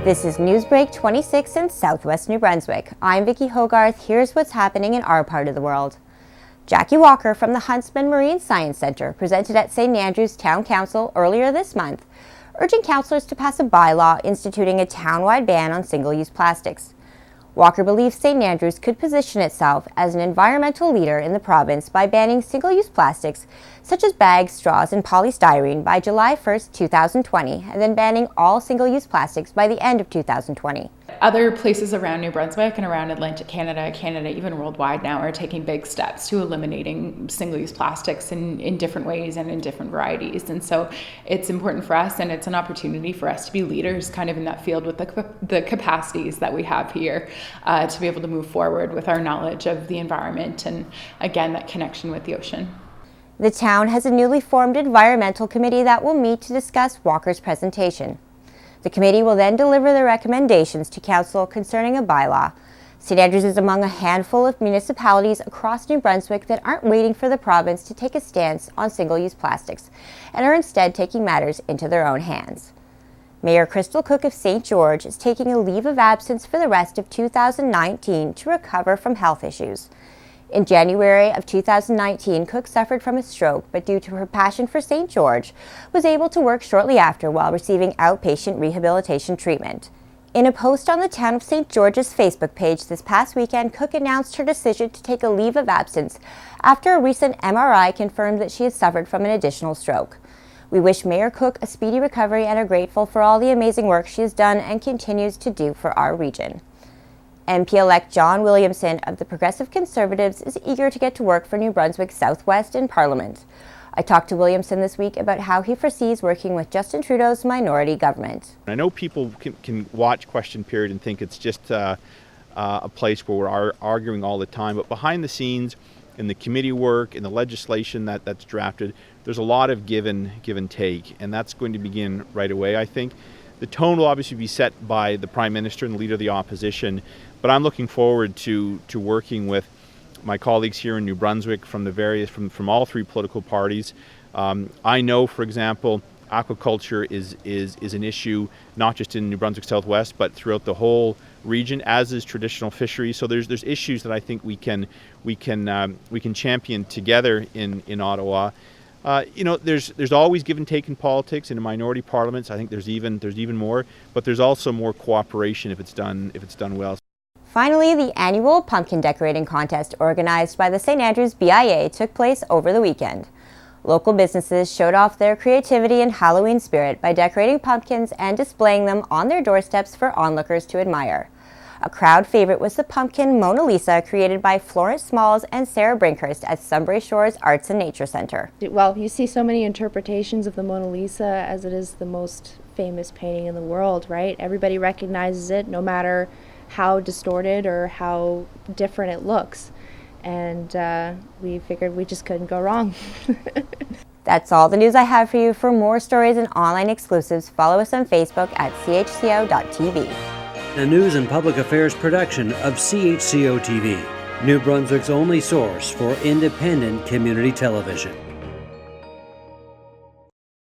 This is NewsBreak26 in Southwest New Brunswick. I'm Vicki Hogarth. Here's what's happening in our part of the world. Jackie Walker from the Huntsman Marine Science Centre presented at St. Andrews Town Council earlier this month, urging councillors to pass a bylaw instituting a town-wide ban on single-use plastics. Walker believes St. Andrews could position itself as an environmental leader in the province by banning single-use plastics such as bags, straws, and polystyrene by July 1, 2020, and then banning all single-use plastics by the end of 2020. Other places around New Brunswick and around Atlantic Canada, even worldwide now, are taking big steps to eliminating single-use plastics in different ways and in different varieties. And so it's important for us, and it's an opportunity for us to be leaders kind of in that field with the capacities that we have here to be able to move forward with our knowledge of the environment and, again, that connection with the ocean. The town has a newly formed environmental committee that will meet to discuss Walker's presentation. The committee will then deliver their recommendations to council concerning a bylaw. St. Andrews is among a handful of municipalities across New Brunswick that aren't waiting for the province to take a stance on single-use plastics and are instead taking matters into their own hands. Mayor Crystal Cook of St. George is taking a leave of absence for the rest of 2019 to recover from health issues. In January of 2019, Cook suffered from a stroke, but due to her passion for St. George, was able to work shortly after while receiving outpatient rehabilitation treatment. In a post on the Town of St. George's Facebook page this past weekend, Cook announced her decision to take a leave of absence after a recent MRI confirmed that she had suffered from an additional stroke. We wish Mayor Cook a speedy recovery and are grateful for all the amazing work she has done and continues to do for our region. MP Elect John Williamson of the Progressive Conservatives is eager to get to work for New Brunswick Southwest in Parliament. I talked to Williamson this week about how he foresees working with Justin Trudeau's minority government. I know people can watch Question Period and think it's just a place where we're arguing all the time, but behind the scenes, in the committee work, in the legislation that's drafted, there's a lot of give and take, and that's going to begin right away, I think. The tone will obviously be set by the Prime Minister and the Leader of the Opposition, but I'm looking forward to working with my colleagues here in New Brunswick from all three political parties. I know, for example, aquaculture is an issue not just in New Brunswick Southwest, but throughout the whole region, as is traditional fisheries. So there's issues that I think we can champion together in Ottawa. There's always give and take in politics. In minority parliaments, I think there's even more, but there's also more cooperation if it's done well. Finally, the annual pumpkin decorating contest organized by the St. Andrews BIA took place over the weekend. Local businesses showed off their creativity and Halloween spirit by decorating pumpkins and displaying them on their doorsteps for onlookers to admire. A crowd favorite was the pumpkin Mona Lisa, created by Florence Smalls and Sarah Brinkhurst at Sunbury Shores Arts and Nature Centre. Well, you see so many interpretations of the Mona Lisa, as it is the most famous painting in the world, right? Everybody recognizes it, no matter how distorted or how different it looks. And we figured we just couldn't go wrong. That's all the news I have for you. For more stories and online exclusives, follow us on Facebook at CHCO-TV. A news and public affairs production of CHCO-TV, New Brunswick's only source for independent community television.